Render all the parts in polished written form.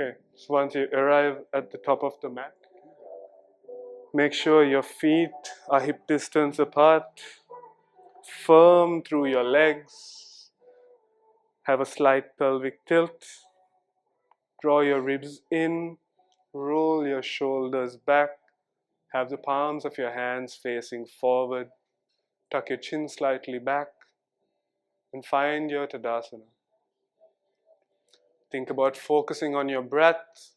Okay, so once you arrive at the top of the mat, make sure your feet are hip distance apart, firm through your legs, have a slight pelvic tilt, draw your ribs in, roll your shoulders back, have the palms of your hands facing forward, tuck your chin slightly back, and find your Tadasana. Think about focusing on your breath,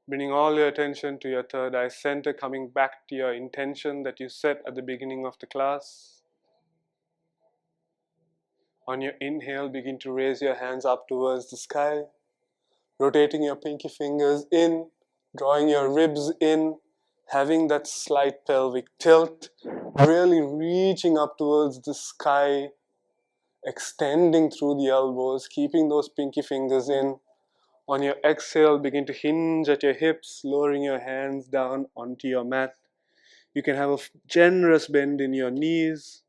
bringing all your attention to your third eye center, coming back to your intention that you set at the beginning of the class. On your inhale, begin to raise your hands up towards the sky, rotating your pinky fingers in, drawing your ribs in, having that slight pelvic tilt, really reaching up towards the sky, extending through the elbows, keeping those pinky fingers in. On your exhale, begin to hinge at your hips, lowering your hands down onto your mat. You can have a generous bend in your knees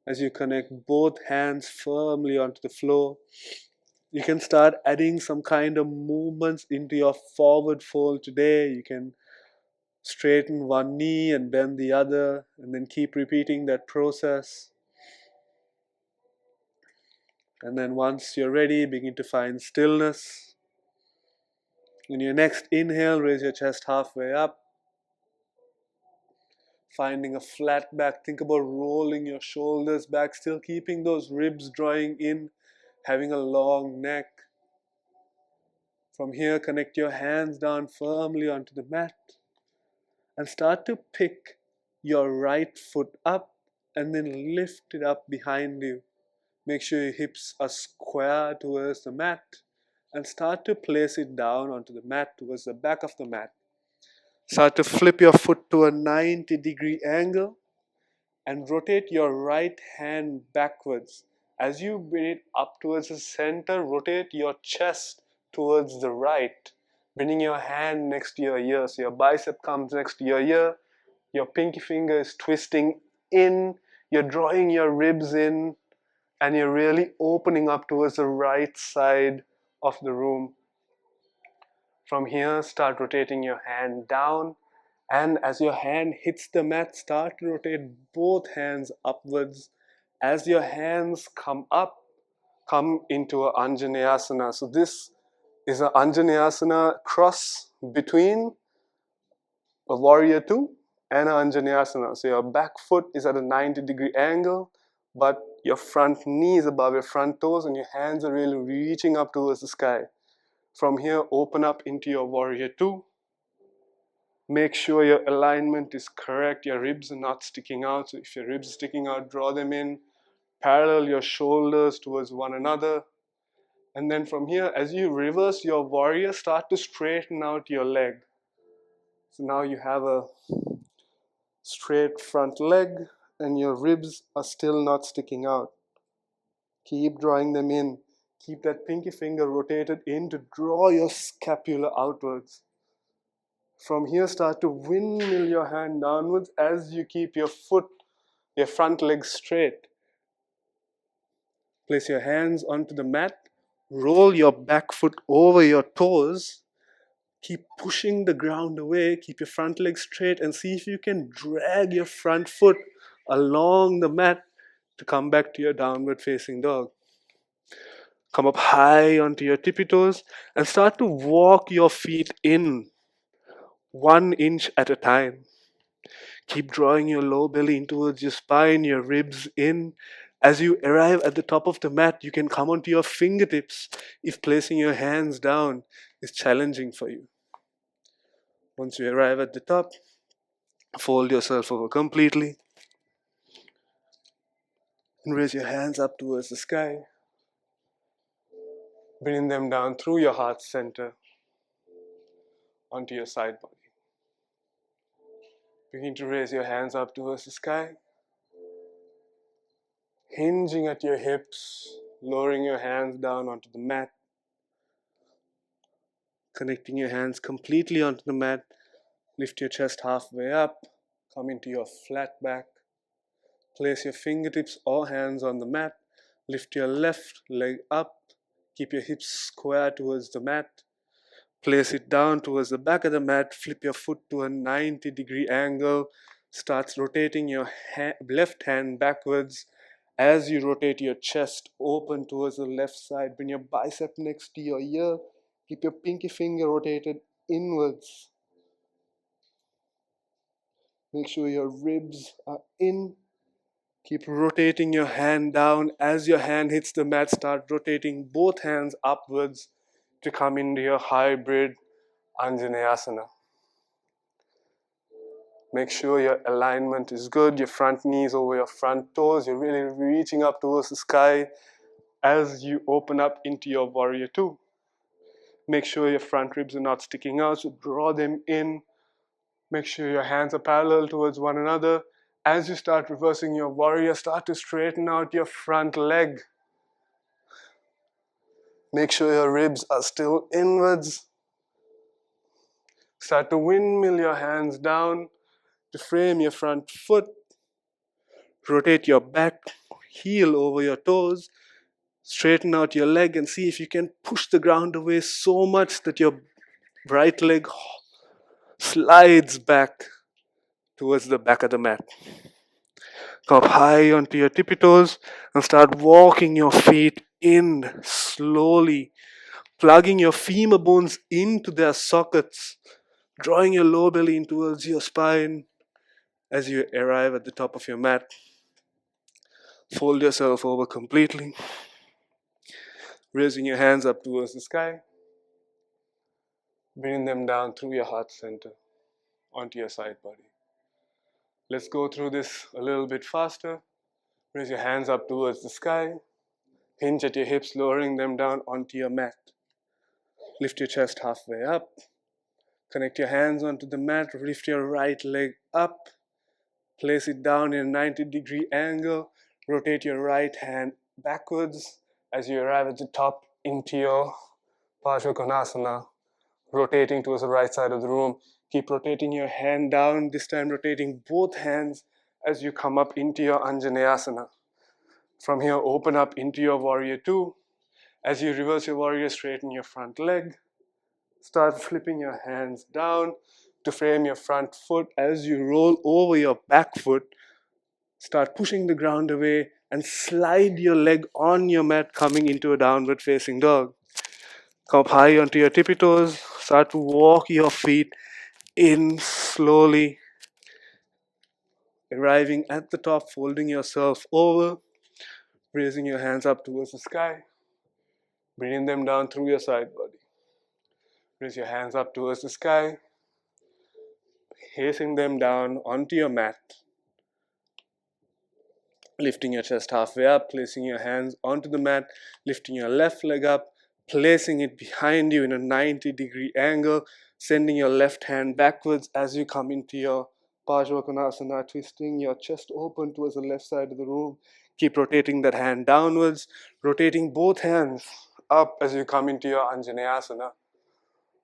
as you connect both hands firmly onto the floor. You can start adding some kind of movements into your forward fold today. You can straighten one knee and bend the other, and then keep repeating that process. And then once you're ready, begin to find stillness. In your next inhale, raise your chest halfway up, finding a flat back. Think about rolling your shoulders back, still keeping those ribs drawing in, having a long neck. From here, connect your hands down firmly onto the mat and start to pick your right foot up and then lift it up behind you. Make sure your hips are square towards the mat and start to place it down onto the mat towards the back of the mat. Start to flip your foot to a 90-degree angle and rotate your right hand backwards. As you bring it up towards the center, rotate your chest towards the right, bringing your hand next to your ear. So your bicep comes next to your ear, your pinky finger is twisting in, you're drawing your ribs in, and you're really opening up towards the right side of the room. From here, start rotating your hand down, and as your hand hits the mat, start to rotate both hands upwards. As your hands come up, come into a Anjaneyasana. So this is an Anjaneyasana cross between a warrior two and an Anjaneyasana. So your back foot is at a 90-degree angle, but your front knee is above your front toes and your hands are really reaching up towards the sky. From here, open up into your warrior two. Make sure your alignment is correct. Your ribs are not sticking out. So if your ribs are sticking out, draw them in. Parallel your shoulders towards one another. And then from here, as you reverse your warrior, start to straighten out your leg. So now you have a straight front leg and your ribs are still not sticking out. Keep drawing them in. Keep that pinky finger rotated in to draw your scapula outwards. From here, start to windmill your hand downwards as you keep your foot, your front leg straight. Place your hands onto the mat. Roll your back foot over your toes. Keep pushing the ground away. Keep your front leg straight and see if you can drag your front foot along the mat to come back to your downward facing dog. Come up high onto your tippy toes and start to walk your feet in 1 inch at a time. Keep drawing your low belly in towards your spine, your ribs in. As you arrive at the top of the mat, you can come onto your fingertips if placing your hands down is challenging for you. Once you arrive at the top, fold yourself over completely and raise your hands up towards the sky. Bring them down through your heart center onto your side body. Begin to raise your hands up towards the sky, hinging at your hips, lowering your hands down onto the mat, connecting your hands completely onto the mat. Lift your chest halfway up, come into your flat back. Place your fingertips or hands on the mat. Lift your left leg up. Keep your hips square towards the mat. Place it down towards the back of the mat. Flip your foot to a 90-degree angle. Start rotating your left hand backwards. As you rotate your chest open towards the left side, bring your bicep next to your ear. Keep your pinky finger rotated inwards. Make sure your ribs are in. Keep rotating your hand down. As your hand hits the mat, start rotating both hands upwards to come into your hybrid Anjaneyasana. Make sure your alignment is good, your front knees over your front toes. You're really reaching up towards the sky as you open up into your warrior two. Make sure your front ribs are not sticking out, so draw them in. Make sure your hands are parallel towards one another. As you start reversing your warrior, start to straighten out your front leg. Make sure your ribs are still inwards. Start to windmill your hands down to frame your front foot. Rotate your back, heel over your toes. Straighten out your leg and see if you can push the ground away so much that your right leg slides back towards the back of the mat. Come up high onto your tippy toes and start walking your feet in slowly, plugging your femur bones into their sockets, drawing your lower belly in towards your spine as you arrive at the top of your mat. Fold yourself over completely, raising your hands up towards the sky, bringing them down through your heart center onto your side body. Let's go through this a little bit faster. Raise your hands up towards the sky. Hinge at your hips, lowering them down onto your mat. Lift your chest halfway up. Connect your hands onto the mat. Lift your right leg up. Place it down in a 90-degree angle. Rotate your right hand backwards as you arrive at the top into your Konasana, rotating towards the right side of the room. Keep rotating your hand down, this time rotating both hands as you come up into your Anjaneyasana. From here, open up into your warrior two. As you reverse your warrior, straighten your front leg. Start flipping your hands down to frame your front foot. As you roll over your back foot, start pushing the ground away and slide your leg on your mat, coming into a downward facing dog. Come up high onto your tippy toes. Start to walk your feet in slowly, arriving at the top, folding yourself over, raising your hands up towards the sky, bringing them down through your side body. Raise your hands up towards the sky, placing them down onto your mat. Lifting your chest halfway up, placing your hands onto the mat, lifting your left leg up, placing it behind you in a 90-degree angle, sending your left hand backwards as you come into your Konasana, twisting your chest open towards the left side of the room. Keep rotating that hand downwards, rotating both hands up as you come into your Anjaneyasana.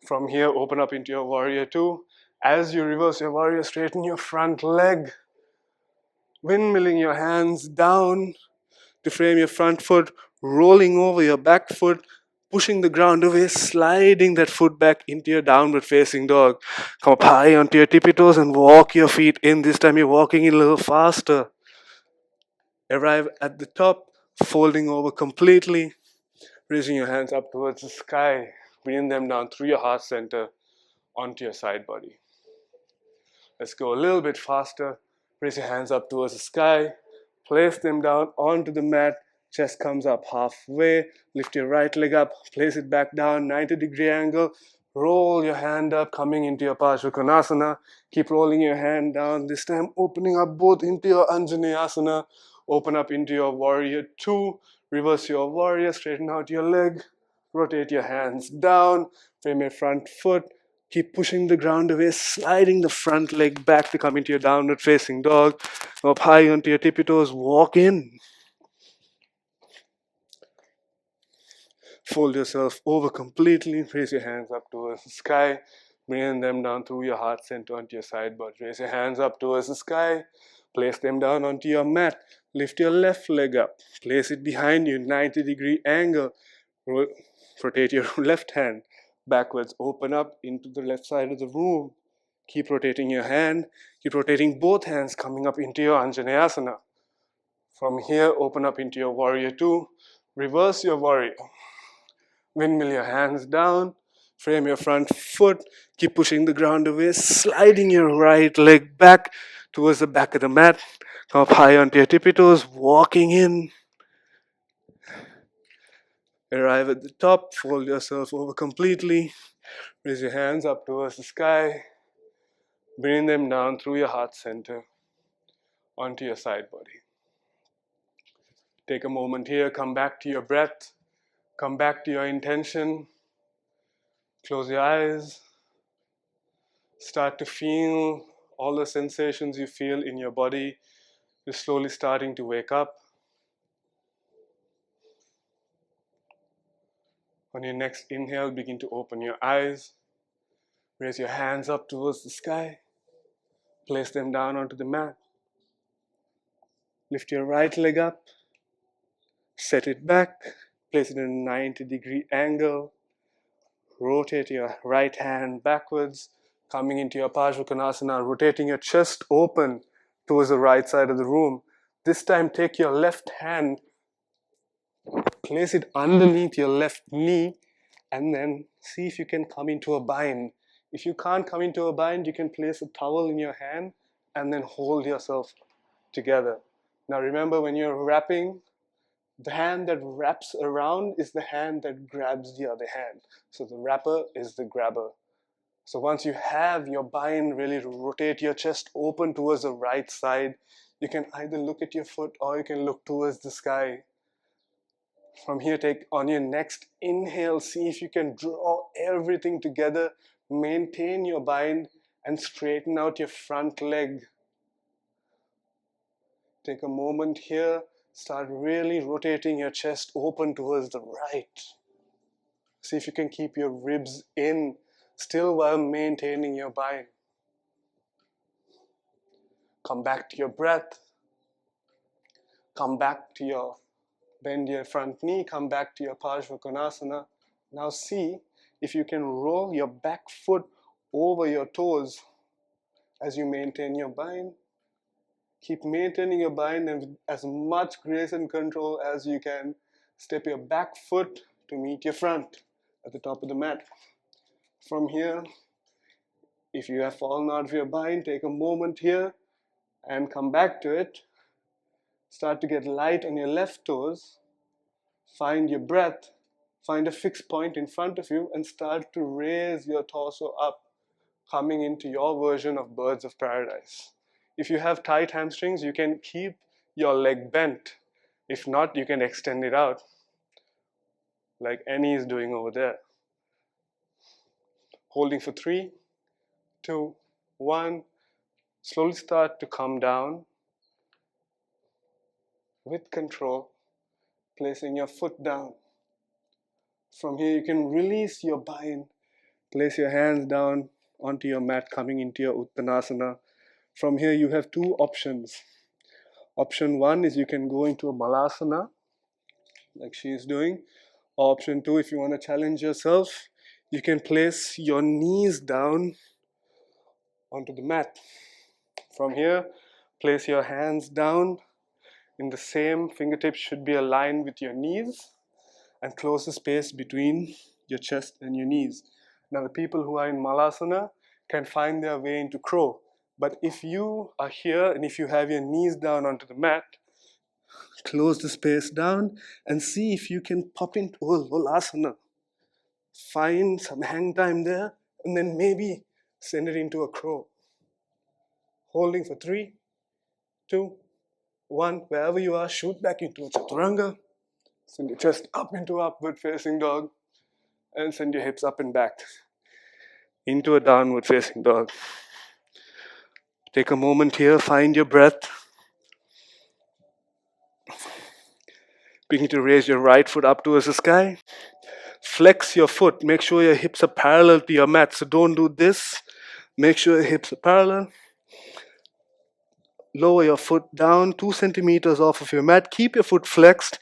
From here, open up into your warrior two. As you reverse your warrior, straighten your front leg, windmilling your hands down to frame your front foot, rolling over your back foot, pushing the ground away, sliding that foot back into your downward facing dog. Come up high onto your tippy toes and walk your feet in. This time you're walking in a little faster. Arrive at the top, folding over completely, raising your hands up towards the sky, bringing them down through your heart center onto your side body. Let's go a little bit faster. Raise your hands up towards the sky. Place them down onto the mat. Chest comes up halfway. Lift your right leg up. Place it back down, 90-degree angle. Roll your hand up, coming into your Konasana. Keep rolling your hand down. This time opening up both into your Anjaneyasana. Open up into your warrior two. Reverse your warrior. Straighten out your leg. Rotate your hands down. Frame your front foot. Keep pushing the ground away, sliding the front leg back to come into your downward facing dog. Go up high onto your tippy toes, walk in. Fold yourself over completely, raise your hands up towards the sky, bringing them down through your heart center onto your side body. Raise your hands up towards the sky, place them down onto your mat. Lift your left leg up, place it behind you, 90-degree angle. Rotate your left hand backwards. Open up into the left side of the room. Keep rotating your hand. Keep rotating both hands, coming up into your Anjaneyasana. From here, open up into your Warrior 2. Reverse your Warrior. Windmill your hands down. Frame your front foot. Keep pushing the ground away. Sliding your right leg back towards the back of the mat. Come up high onto your tippy toes. Walking in. Arrive at the top. Fold yourself over completely. Raise your hands up towards the sky. Bring them down through your heart center onto your side body. Take a moment here. Come back to your breath. Come back to your intention. Close your eyes. Start to feel all the sensations you feel in your body. You're slowly starting to wake up. On your next inhale, begin to open your eyes. Raise your hands up towards the sky. Place them down onto the mat. Lift your right leg up. Set it back. Place it in a 90-degree angle. Rotate your right hand backwards, coming into your Parsvakonasana, rotating your chest open towards the right side of the room. This time, take your left hand, place it underneath your left knee, and then see if you can come into a bind. If you can't come into a bind, you can place a towel in your hand and then hold yourself together. Now remember, when you're wrapping, the hand that wraps around is the hand that grabs the other hand. So the wrapper is the grabber. So once you have your bind, really rotate your chest open towards the right side. You can either look at your foot or you can look towards the sky. From here, take on your next inhale, see if you can draw everything together, maintain your bind and straighten out your front leg. Take a moment here, start really rotating your chest open towards the right. See if you can keep your ribs in, still while maintaining your bind. Come back to your breath. Come back to your bend your front knee, come back to your Parsvakonasana. Now see if you can roll your back foot over your toes as you maintain your bind. Keep maintaining your bind and with as much grace and control as you can. Step your back foot to meet your front at the top of the mat. From here, if you have fallen out of your bind, take a moment here and come back to it. Start to get light on your left toes. Find your breath. Find a fixed point in front of you and start to raise your torso up, coming into your version of birds of paradise. If you have tight hamstrings, you can keep your leg bent. If not, you can extend it out, like Annie is doing over there. Holding for 3, 2, 1. Slowly start to come down with control, placing your foot down. From here, you can release your bind. Place your hands down onto your mat, coming into your Uttanasana. From here, you have 2 options. Option 1 is you can go into a Malasana, like she is doing. Or option 2, if you want to challenge yourself, you can place your knees down onto the mat. From here, place your hands down in the same, fingertips should be aligned with your knees and close the space between your chest and your knees. Now the people who are in Malasana can find their way into crow. But if you are here and if you have your knees down onto the mat, close the space down and see if you can pop into a Lolasana. Find some hang time there and then maybe send it into a crow. Holding for 3, 2, 1. Wherever you are, shoot back into a Chaturanga. Send your chest up into upward facing dog and send your hips up and back into a downward facing dog. Take a moment here, find your breath. Begin to raise your right foot up towards the sky. Flex your foot. Make sure your hips are parallel to your mat. So don't do this. Make sure your hips are parallel. Lower your foot down 2 centimeters off of your mat. Keep your foot flexed.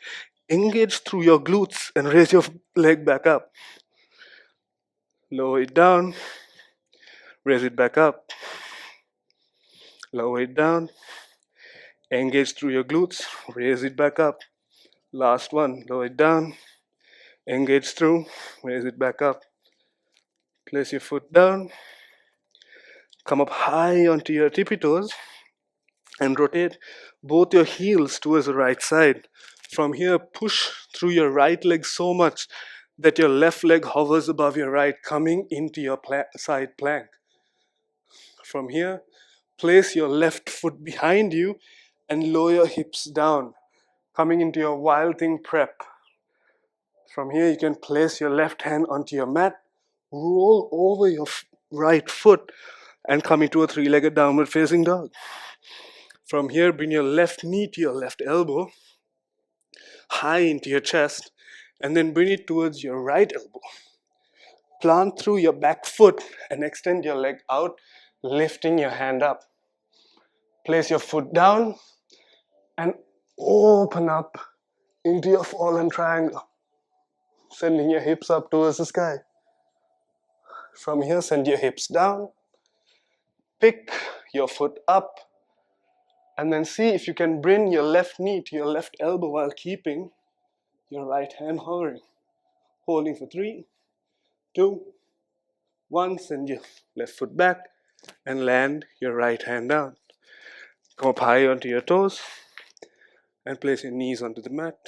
engage through your glutes and raise your leg back up. Lower it down, raise it back up. Lower it down, engage through your glutes, raise it back up. Last one, lower it down, engage through, raise it back up. Place your foot down, come up high onto your tippy toes, and rotate both your heels towards the right side. From here, push through your right leg so much that your left leg hovers above your right, coming into your side plank. From here, place your left foot behind you and lower your hips down, coming into your wild thing prep. From here, you can place your left hand onto your mat, roll over your right foot, and come into a three-legged downward facing dog. From here, bring your left knee to your left elbow, high into your chest, and then bring it towards your right elbow. Plant through your back foot and extend your leg out, lifting your hand up. Place your foot down and open up into your fallen triangle, sending your hips up towards the sky. From here, send your hips down, pick your foot up, and then see if you can bring your left knee to your left elbow while keeping your right hand hovering. Holding for 3, 2, 1. Send your left foot back and land your right hand down. Come up high onto your toes and place your knees onto the mat.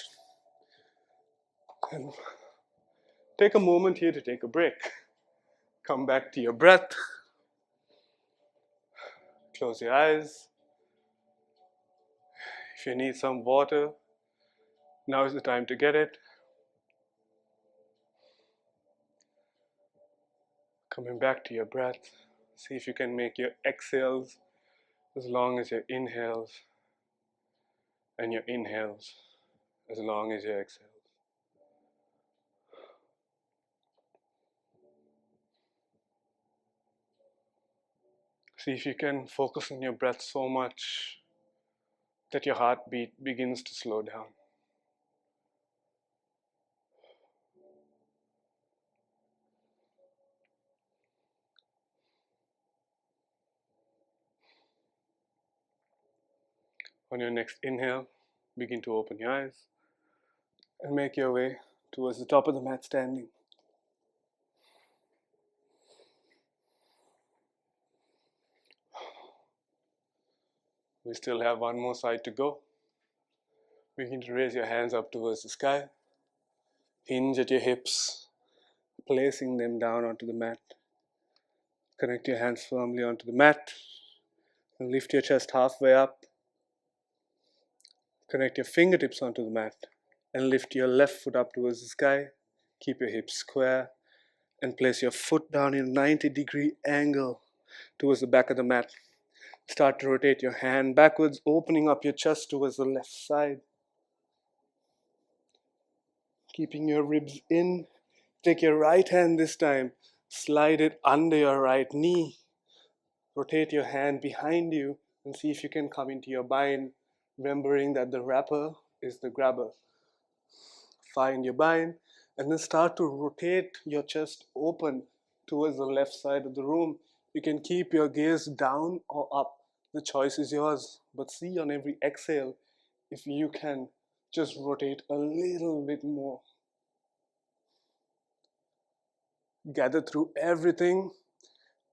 And take a moment here to take a break. Come back to your breath. Close your eyes. If you need some water, now is the time to get it. Coming back to your breath. See if you can make your exhales as long as your inhales, and your inhales as long as your exhales. See if you can focus on your breath so much that your heartbeat begins to slow down. On your next inhale, begin to open your eyes and make your way towards the top of the mat standing. We still have one more side to go. Begin to raise your hands up towards the sky. Hinge at your hips, placing them down onto the mat. Connect your hands firmly onto the mat and lift your chest halfway up. Connect your fingertips onto the mat and lift your left foot up towards the sky. Keep your hips square and place your foot down in a 90-degree angle towards the back of the mat. Start to rotate your hand backwards, opening up your chest towards the left side. Keeping your ribs in. Take your right hand this time, slide it under your right knee. Rotate your hand behind you and see if you can come into your bind, remembering that the wrapper is the grabber. Find your bind and then start to rotate your chest open towards the left side of the room. You can keep your gaze down or up. The choice is yours, but see on every exhale if you can just rotate a little bit more. Gather through everything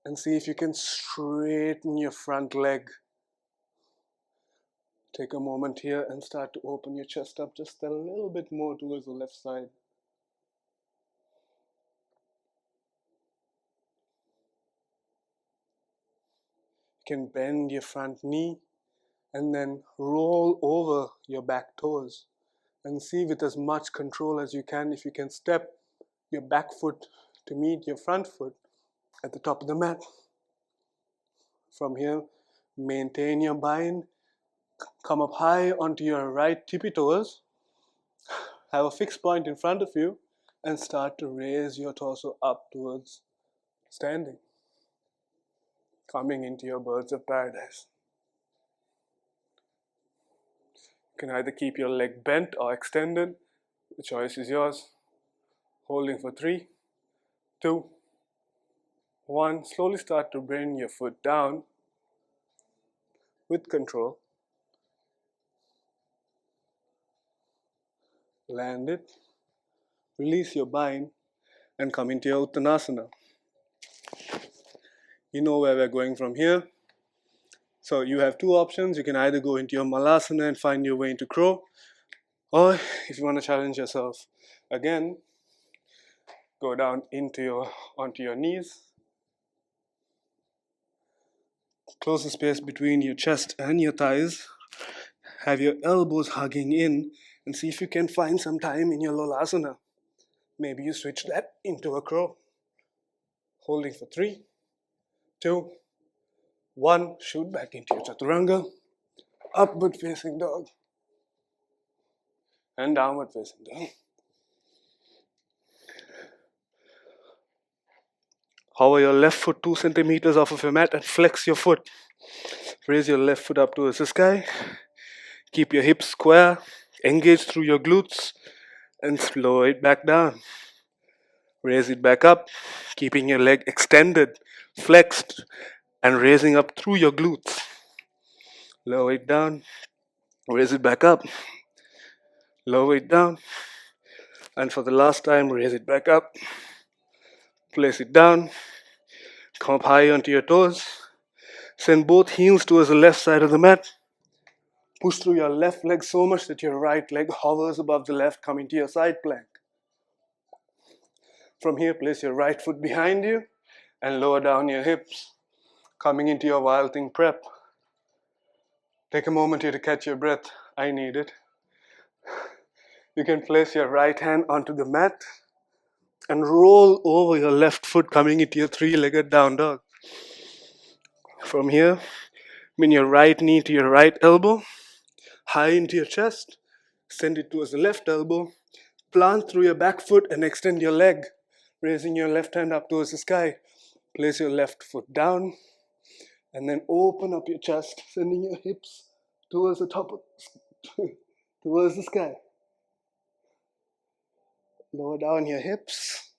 and see if you can straighten your front leg. Take a moment here and start to open your chest up just a little bit more towards the left side. You can bend your front knee and then roll over your back toes and see with as much control as you can if you can step your back foot to meet your front foot at the top of the mat. From here, maintain your bind, come up high onto your right tippy toes, have a fixed point in front of you, and start to raise your torso up towards standing, coming into your birds of paradise. You can either keep your leg bent or extended, The choice is yours. Holding for 3, 2, 1. Slowly start to bring your foot down with control. Land it. Release your bind and come into your Uttanasana. You know where we're going from here. So you have two options. You can either go into your Malasana and find your way into crow, or if you want to challenge yourself again, go down onto your knees. Close the space between your chest and your thighs. Have your elbows hugging in and see if you can find some time in your Lolasana. Maybe you switch that into a crow. Holding for 3, 2, 1. Shoot back into your Chaturanga. Upward facing dog. And downward facing dog. Hover your left foot 2 centimeters off of your mat and flex your foot. Raise your left foot up towards the sky. Keep your hips square. Engage through your glutes and slow it back down. Raise it back up, keeping your leg extended, flexed, and raising up through your glutes. Lower it down, raise it back up, lower it down, and for the last time, raise it back up. Place it down, come up high onto your toes, send both heels towards the left side of the mat. Push through your left leg so much that your right leg hovers above the left, coming to your side plank. From here, place your right foot behind you and lower down your hips, coming into your Wild Thing prep. Take a moment here to catch your breath. I need it. You can place your right hand onto the mat and roll over your left foot, coming into your 3-legged down dog. From here, bring your right knee to your right elbow, high into your chest, send it towards the left elbow, plant through your back foot and extend your leg, raising your left hand up towards the sky. Place your left foot down and then open up your chest, sending your hips towards the top towards the sky. Lower down your hips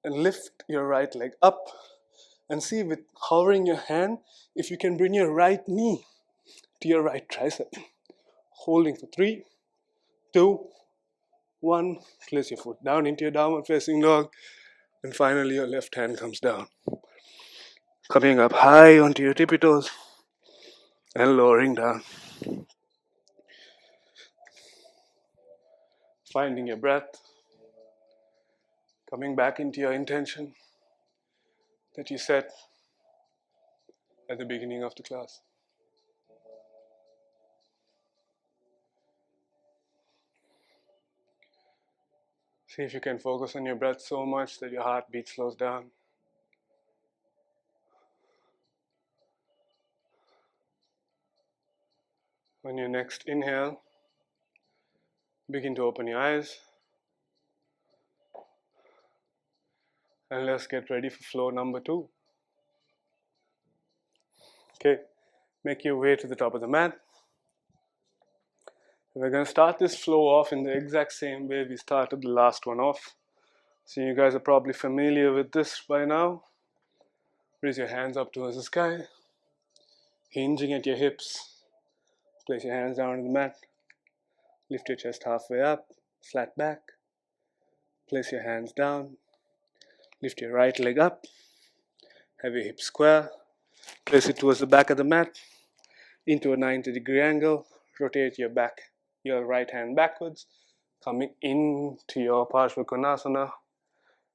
and lift your right leg up, and see with hovering your hand if you can bring your right knee to your right tricep. Holding for 3, 2, 1. Place your foot down into your downward facing dog, and finally your left hand comes down, coming up high onto your tippy toes and lowering down. Finding your breath, coming back into your intention that you set at the beginning of the class. See if you can focus on your breath so much that your heartbeat slows down. On your next inhale, begin to open your eyes. And let's get ready for flow number 2. Okay, make your way to the top of the mat. We're going to start this flow off in the exact same way we started the last one off. So you guys are probably familiar with this by now. Raise your hands up towards the sky, hinging at your hips. Place your hands down on the mat. Lift your chest halfway up, flat back. Place your hands down. Lift your right leg up. Have your hips square. Place it towards the back of the mat into a 90-degree angle. Rotate your right hand backwards, coming into your Parshva Konasana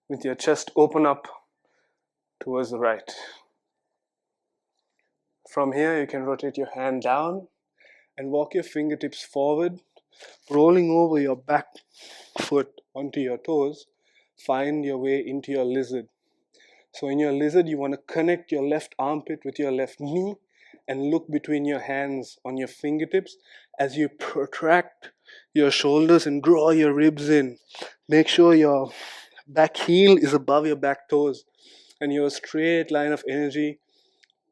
with your chest open up towards the right. From here, you can rotate your hand down and walk your fingertips forward, rolling over your back foot onto your toes. Find your way into your lizard. So in your lizard, you want to connect your left armpit with your left knee and look between your hands on your fingertips as you protract your shoulders and draw your ribs in. Make sure your back heel is above your back toes and your straight line of energy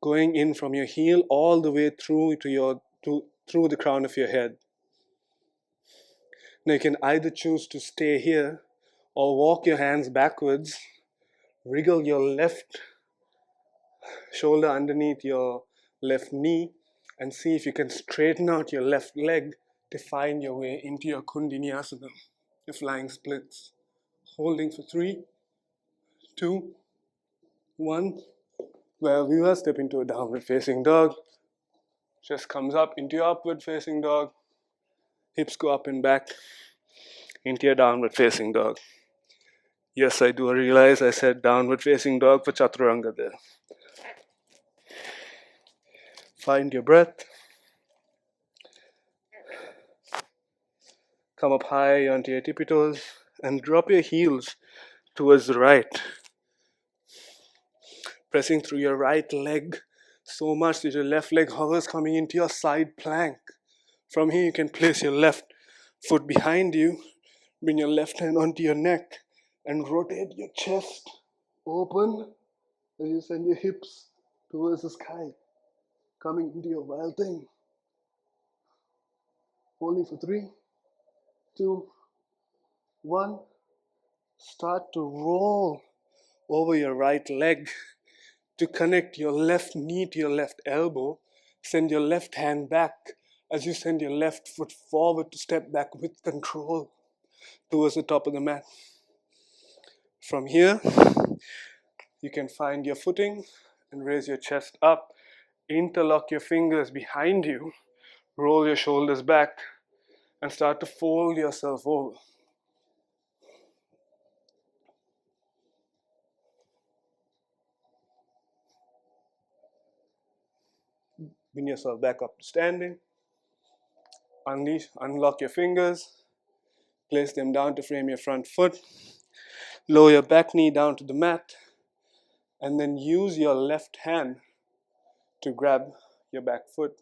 going in from your heel all the way through to through the crown of your head. Now you can either choose to stay here or walk your hands backwards, wriggle your left shoulder underneath your left knee, and see if you can straighten out your left leg to find your way into your Kundalini, your flying splits. Holding for 3, 2, 1. Well, we will step into a downward facing dog. Chest comes up into your upward facing dog. Hips go up and back into your downward facing dog. Yes, I do realize I said downward facing dog for Chaturanga there. Find your breath. Come up high onto your tippy toes and drop your heels towards the right. Pressing through your right leg so much that your left leg hovers coming into your side plank. From here you can place your left foot behind you, bring your left hand onto your neck and rotate your chest open as you send your hips towards the sky, coming into your wild thing. Holding for 3, 2, 1. Start to roll over your right leg to connect your left knee to your left elbow. Send your left hand back as you send your left foot forward to step back with control towards the top of the mat. From here, you can find your footing and raise your chest up. Interlock your fingers behind you. Roll your shoulders back and start to fold yourself over. Bring yourself back up to standing. Unlock your fingers. Place them down to frame your front foot. Lower your back knee down to the mat. And then use your left hand to grab your back foot.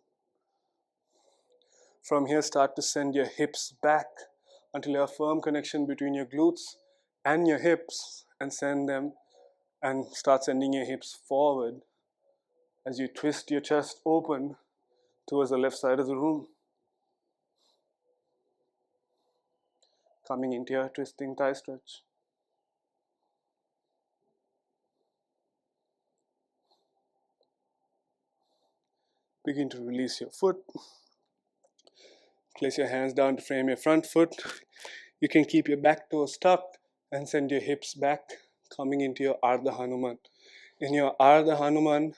From here, start to send your hips back until you have firm connection between your glutes and your hips, and send them and start sending your hips forward as you twist your chest open towards the left side of the room. Coming into your twisting thigh stretch. Begin to release your foot. Place your hands down to frame your front foot. You can keep your back toes tucked and send your hips back, coming into your Ardha Hanuman. In your Ardha Hanuman,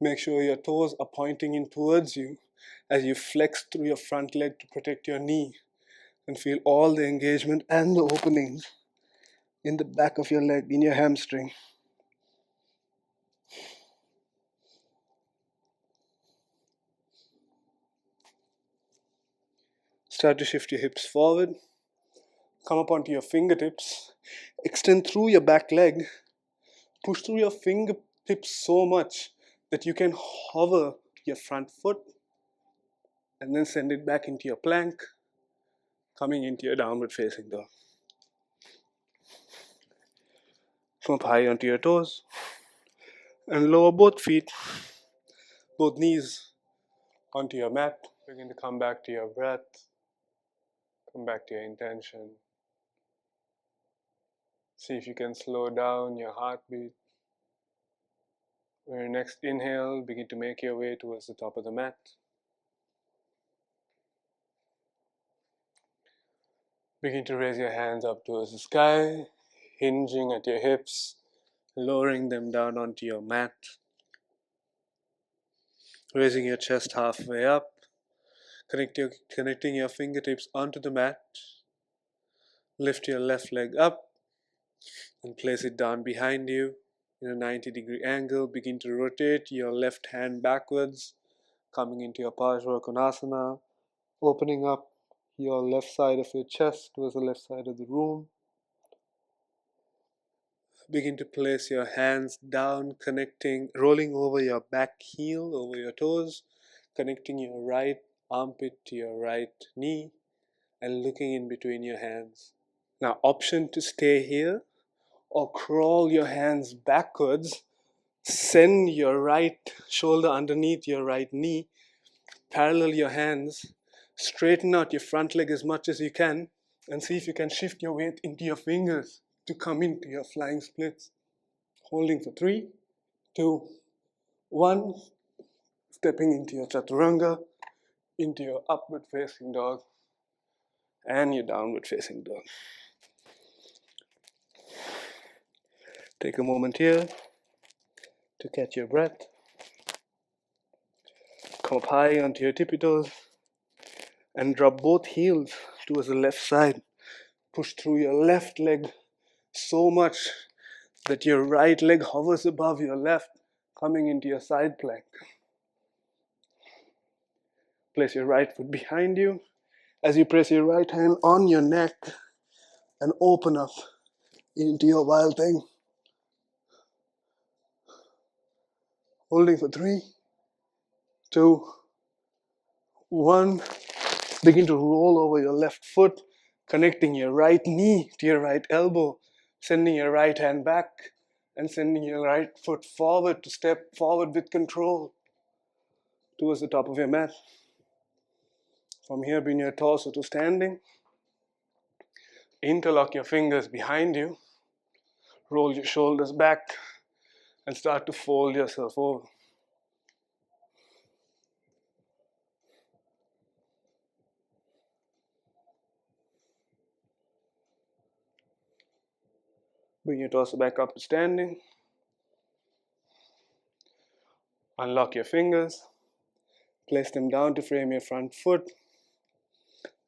make sure your toes are pointing in towards you as you flex through your front leg to protect your knee, and feel all the engagement and the openings in the back of your leg, in your hamstring. Start to shift your hips forward. Come up onto your fingertips. Extend through your back leg. Push through your fingertips so much that you can hover your front foot and then send it back into your plank, coming into your downward facing dog. Come up high onto your toes and lower both feet, both knees onto your mat. Begin to come back to your breath. Come back to your intention. See if you can slow down your heartbeat. On your next inhale, begin to make your way towards the top of the mat. Begin to raise your hands up towards the sky, hinging at your hips, lowering them down onto your mat. Raising your chest halfway up, connecting your fingertips onto the mat. Lift your left leg up and place it down behind you in a 90-degree angle. Begin to rotate your left hand backwards, coming into your Parshva, opening up your left side of your chest towards the left side of the room. Begin to place your hands down, rolling over your back heel, over your toes, connecting your right armpit to your right knee, and looking in between your hands. Now, option to stay here or crawl your hands backwards. Send your right shoulder underneath your right knee. Parallel your hands. Straighten out your front leg as much as you can and see if you can shift your weight into your fingers to come into your flying splits. Holding for 3, 2, 1. Stepping into your chaturanga, into your upward facing dog and your downward facing dog. Take a moment here to catch your breath. Come up high onto your tippy toes and drop both heels towards the left side. Push through your left leg so much that your right leg hovers above your left, coming into your side plank. Place your right foot behind you as you press your right hand on your neck and open up into your wild thing. Holding for 3, 2, 1. Begin to roll over your left foot, connecting your right knee to your right elbow, sending your right hand back and sending your right foot forward to step forward with control towards the top of your mat. From here, bring your torso to standing. Interlock your fingers behind you. Roll your shoulders back and start to fold yourself over. Bring your torso back up to standing. Unlock your fingers. Place them down to frame your front foot.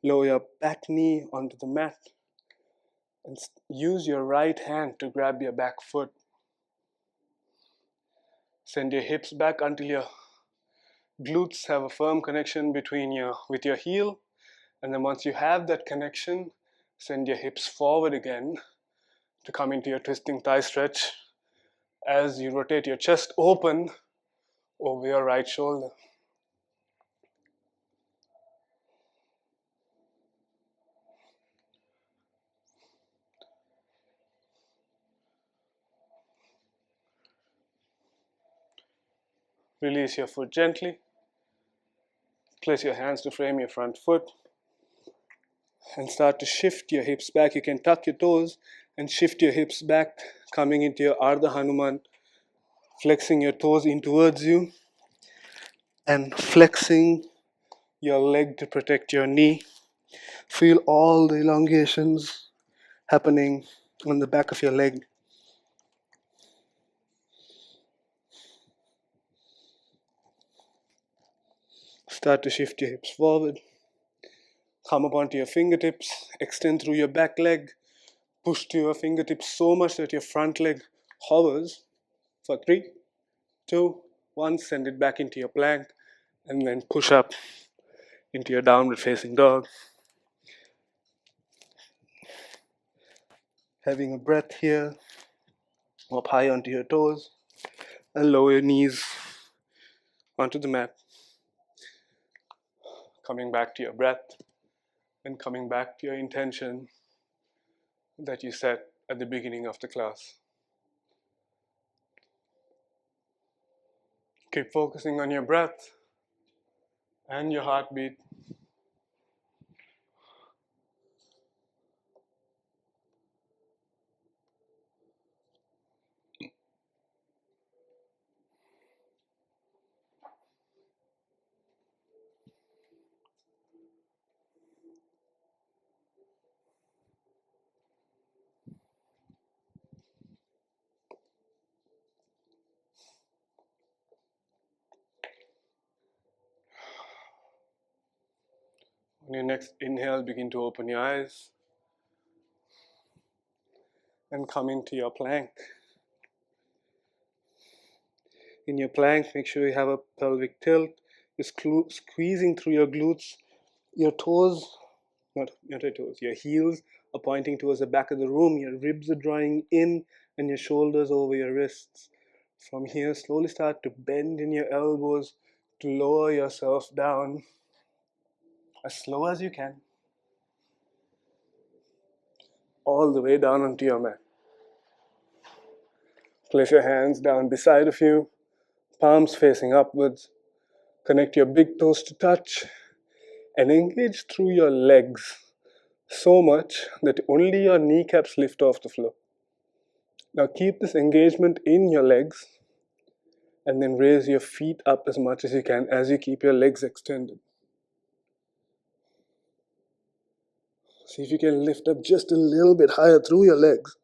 Lower your back knee onto the mat. And use your right hand to grab your back foot. Send your hips back until your glutes have a firm connection with your heel. And then once you have that connection, send your hips forward again to come into your twisting thigh stretch as you rotate your chest open over your right shoulder. Release your foot gently. Place your hands to frame your front foot and start to shift your hips back. You can tuck your toes and shift your hips back, coming into your Ardha Hanuman, flexing your toes in towards you and flexing your leg to protect your knee. Feel all the elongations happening on the back of your leg. Start to shift your hips forward. Come up onto your fingertips. Extend through your back leg. Push to your fingertips so much that your front leg hovers. For 3, 2, 1. Send it back into your plank. And then push up into your downward facing dog. Having a breath here. Up high onto your toes. And lower your knees onto the mat. Coming back to your breath. And coming back to your intention that you set at the beginning of the class. Keep focusing on your breath and your heartbeat. On your next inhale, begin to open your eyes and come into your plank. In your plank, make sure you have a pelvic tilt. You're squeezing through your glutes. Your toes, not your toes, your heels are pointing towards the back of the room. Your ribs are drawing in and your shoulders over your wrists. From here, slowly start to bend in your elbows to lower yourself down as slow as you can, all the way down onto your mat. Place your hands down beside of you, palms facing upwards. Connect your big toes to touch and engage through your legs so much that only your kneecaps lift off the floor. Now keep this engagement in your legs and then raise your feet up as much as you can as you keep your legs extended. See if you can lift up just a little bit higher through your legs.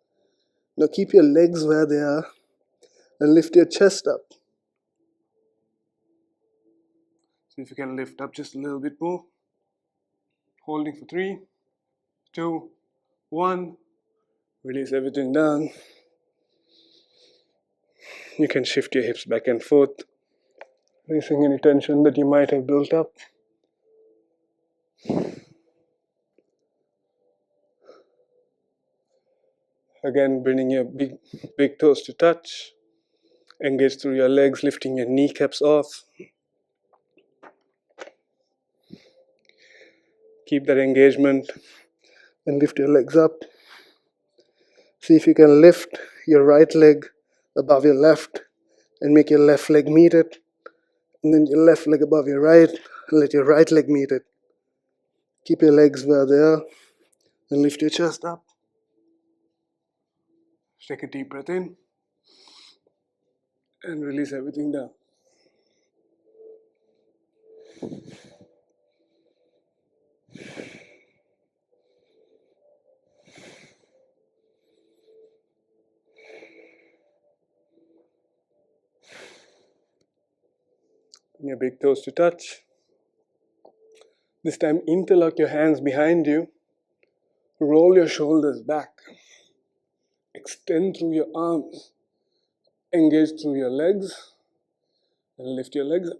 Now keep your legs where they are and lift your chest up. See if you can lift up just a little bit more. Holding for 3, 2, 1. Release everything down. You can shift your hips back and forth, releasing any tension that you might have built up. Again, bringing your big toes to touch. Engage through your legs, lifting your kneecaps off. Keep that engagement and lift your legs up. See if you can lift your right leg above your left and make your left leg meet it. And then your left leg above your right and let your right leg meet it. Keep your legs where they are and lift your chest up. Take a deep breath in and release everything down. Bring your big toes to touch. This time interlock your hands behind you. Roll your shoulders back. Extend through your arms. Engage through your legs and lift your legs up.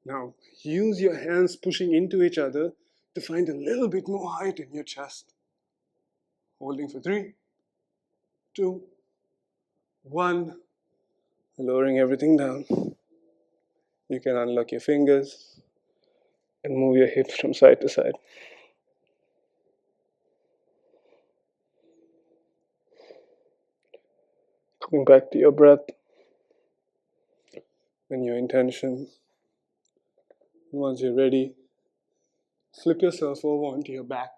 Now use your hands pushing into each other to find a little bit more height in your chest. Holding for 3, 2, 1. Lowering everything down. You can unlock your fingers and move your hips from side to side. Coming back to your breath and your intention. Once you're ready, flip yourself over onto your back.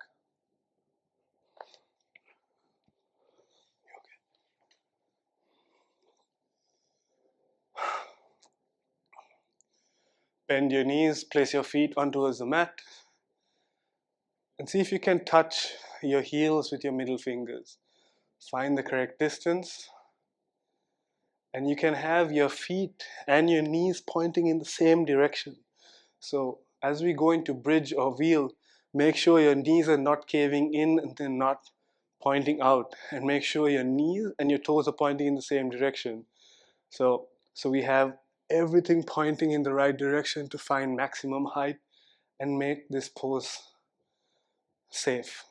Bend your knees, place your feet onto the mat, and see if you can touch your heels with your middle fingers. Find the correct distance, and you can have your feet and your knees pointing in the same direction. So as we go into bridge or wheel, make sure your knees are not caving in and then not pointing out, and make sure your knees and your toes are pointing in the same direction. So we have everything pointing in the right direction to find maximum height and make this pose safe.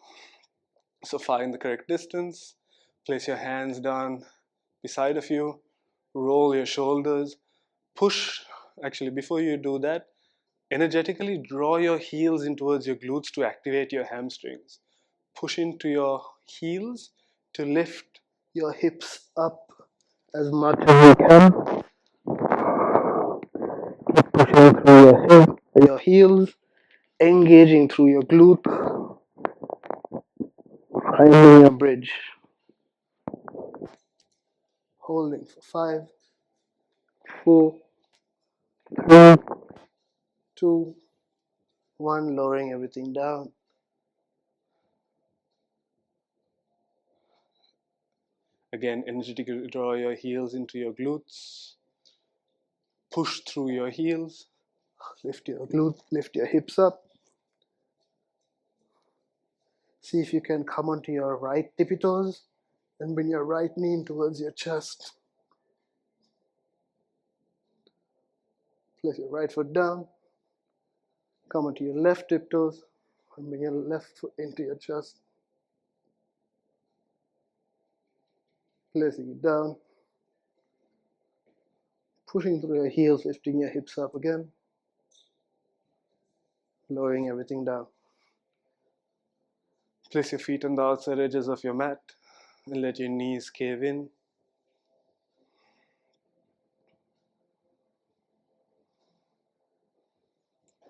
So find the correct distance, place your hands down beside of you, roll your shoulders, push. Actually, before you do that, energetically draw your heels in towards your glutes to activate your hamstrings. Push into your heels to lift your hips up as much as you can. Keep pushing through your heels, engaging through your glutes, finding your bridge. Holding for 5, 4, 3, 2, 1, lowering everything down. Again, energetically draw your heels into your glutes. Push through your heels. Lift your glutes, lift your hips up. See if you can come onto your right tippy toes and bring your right knee in towards your chest. Place your right foot down. Come onto your left tiptoes and bring your left foot into your chest. Placing it down. Pushing through your heels, lifting your hips up again. Lowering everything down. Place your feet on the outside edges of your mat and let your knees cave in.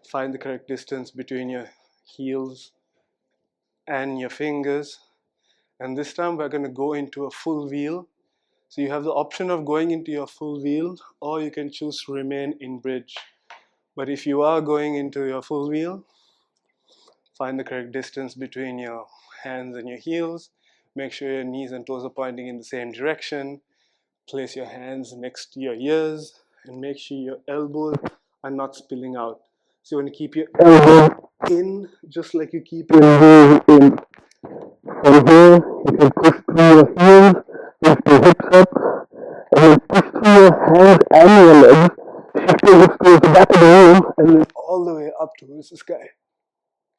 Find the correct distance between your heels and your fingers. And this time we're going to go into a full wheel. So you have the option of going into your full wheel, or you can choose to remain in bridge. But if you are going into your full wheel, find the correct distance between your hands and your heels. Make sure your knees and toes are pointing in the same direction. Place your hands next to your ears and make sure your elbows are not spilling out. So you want to keep your elbows in, just like you keep your knees in. From here, you can push through your heels, lift your hips up, and then push through your hands and your legs, shift your hips towards the back of the room, and then all the way up towards the sky,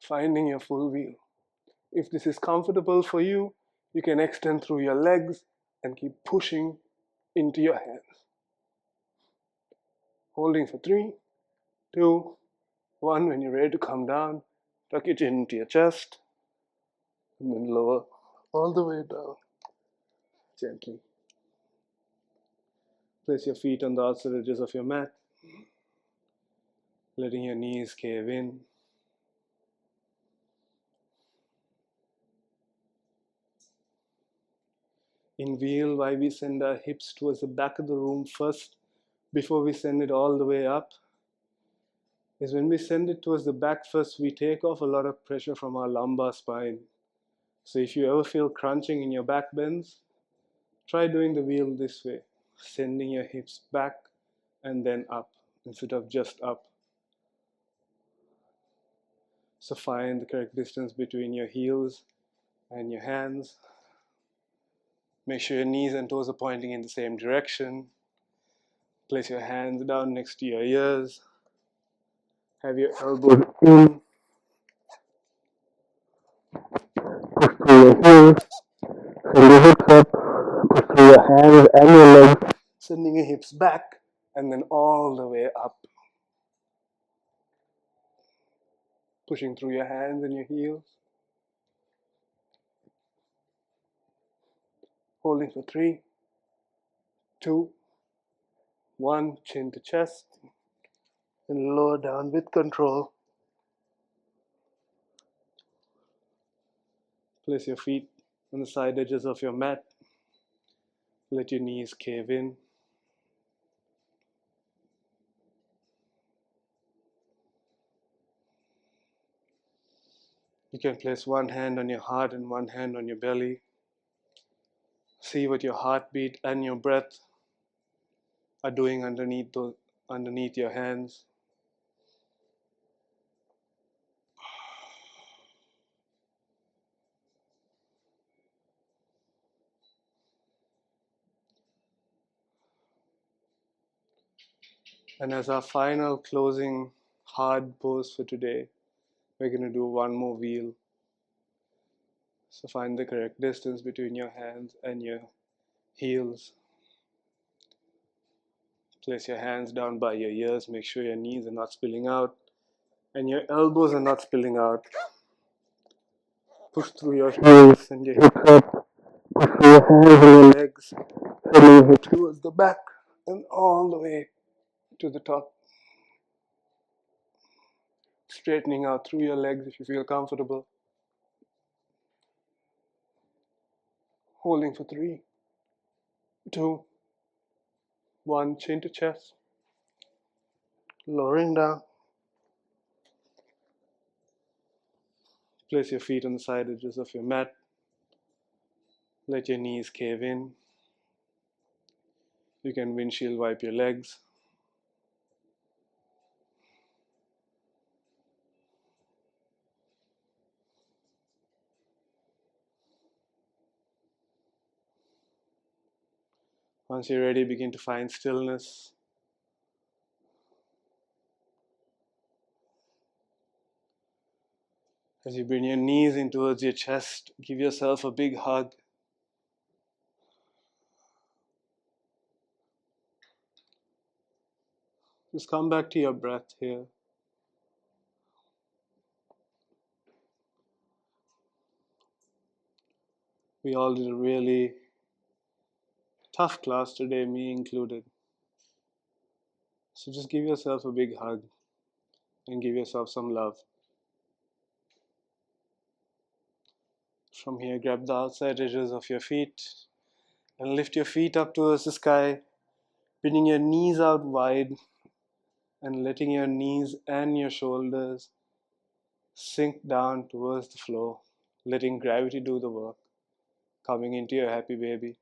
finding your full wheel. If this is comfortable for you, you can extend through your legs and keep pushing into your hands. Holding for 3, 2, 1. When you're ready to come down, tuck your chin into your chest, and then lower all the way down, gently. Place your feet on the outside edges of your mat, letting your knees cave in. In wheel, why we send our hips towards the back of the room first before we send it all the way up is when we send it towards the back first, we take off a lot of pressure from our lumbar spine. So if you ever feel crunching in your back bends, try doing the wheel this way, sending your hips back and then up instead of just up. So find the correct distance between your heels and your hands. Make sure your knees and toes are pointing in the same direction. Place your hands down next to your ears. Have your elbows in. Push through your heels. Send your hips up. Push through your hands and your legs. Sending your hips back and then all the way up. Pushing through your hands and your heels. Holding for 3, 2, 1. Chin to chest. And lower down with control. Place your feet on the side edges of your mat. Let your knees cave in. You can place one hand on your heart and one hand on your belly. See what your heartbeat and your breath are doing underneath your hands. And as our final closing hard pose for today, we're going to do one more wheel. So find the correct distance between your hands and your heels. Place your hands down by your ears. Make sure your knees are not spilling out and your elbows are not spilling out. Push through your heels and your hips up. Push through your hands and your legs. Send your hips towards the back and all the way to the top. Straightening out through your legs if you feel comfortable. Holding for 3, 2, 1. Chin to chest. Lowering down. Place your feet on the side edges of your mat. Let your knees cave in. You can windshield wipe your legs. Once you're ready, begin to find stillness. As you bring your knees in towards your chest, give yourself a big hug. Just come back to your breath here. We all did a really tough class today, me included. So just give yourself a big hug. and give yourself some love. From here, grab the outside edges of your feet and lift your feet up towards the sky, bringing your knees out wide and letting your knees and your shoulders sink down towards the floor, letting gravity do the work, coming into your happy baby.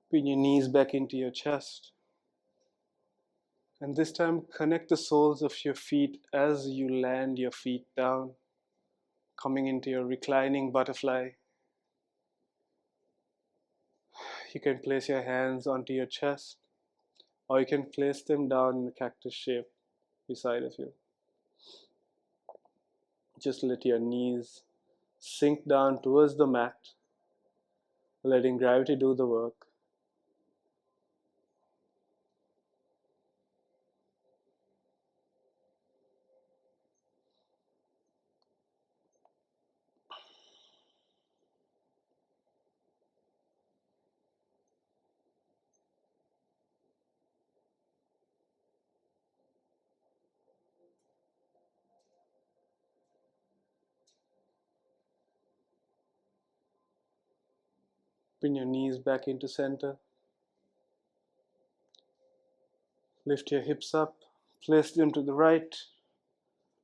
Bring your knees back into your chest. And this time, connect the soles of your feet as you land your feet down, coming into your reclining butterfly. You can place your hands onto your chest, or you can place them down in a cactus shape beside of you. Just let your knees sink down towards the mat, letting gravity do the work. Bring your knees back into center. Lift your hips up, place them to the right.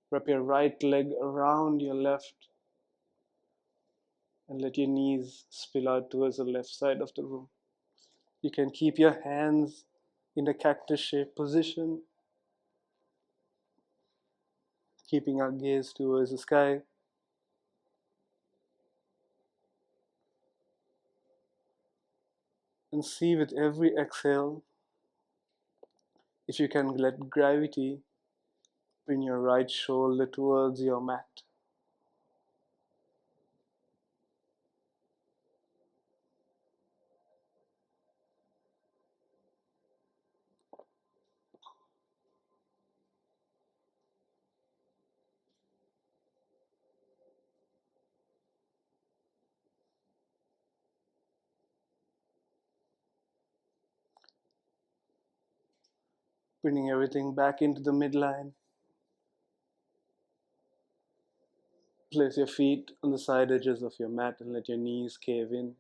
Wrap your right leg around your left and let your knees spill out towards the left side of the room. You can keep your hands in the cactus shape position, keeping our gaze towards the sky. And see with every exhale if you can let gravity bring your right shoulder towards your mat. Bringing everything back into the midline. Place your feet on the side edges of your mat and let your knees cave in.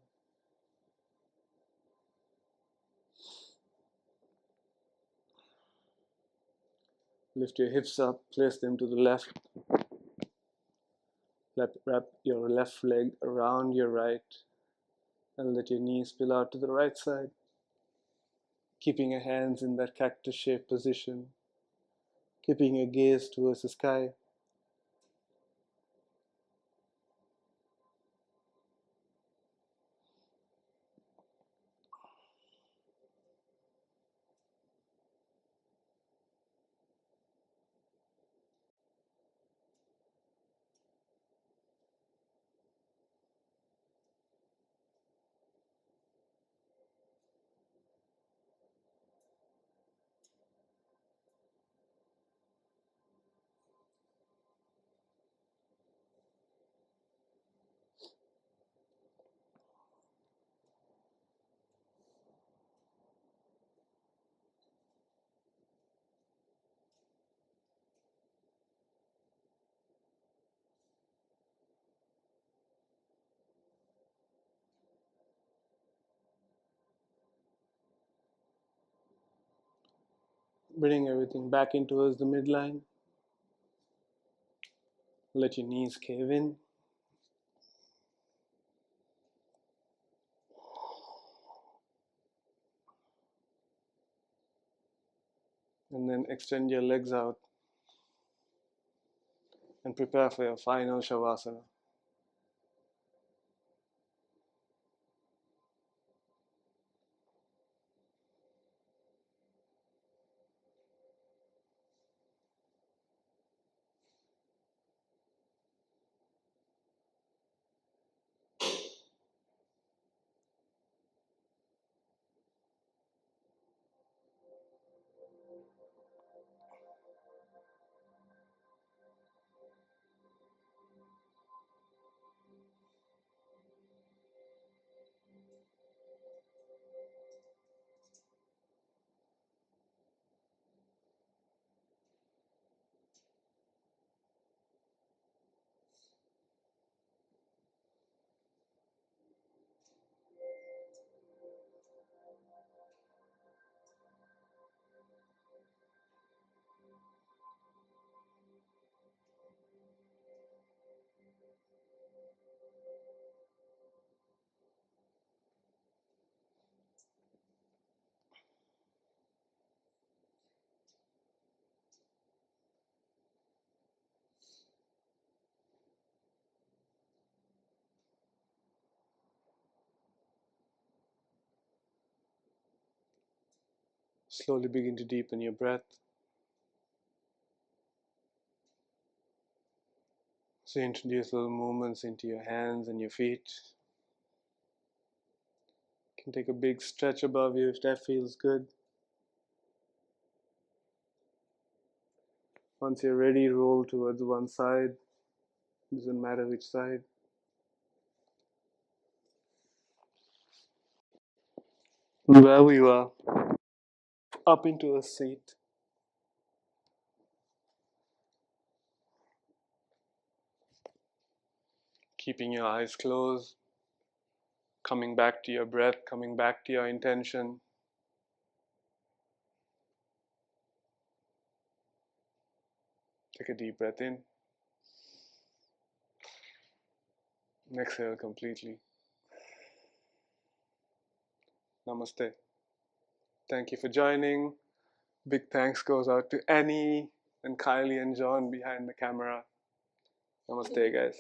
Lift your hips up, place them to the left. Wrap your left leg around your right and let your knees spill out to the right side. Keeping your hands in that cactus shaped position. Keeping your gaze towards the sky. Bring everything back in towards the midline. Let your knees cave in. And then extend your legs out and prepare for your final Shavasana. Slowly begin to deepen your breath. So introduce little movements into your hands and your feet. You can take a big stretch above you if that feels good. Once you're ready, roll towards one side. Doesn't matter which side. Wherever you are, up into a seat. Keeping your eyes closed. Coming back to your breath, coming back to your intention. Take a deep breath in. And exhale completely. Namaste. Thank you for joining. Big thanks goes out to Annie and Kylie and John behind the camera. Namaste, guys.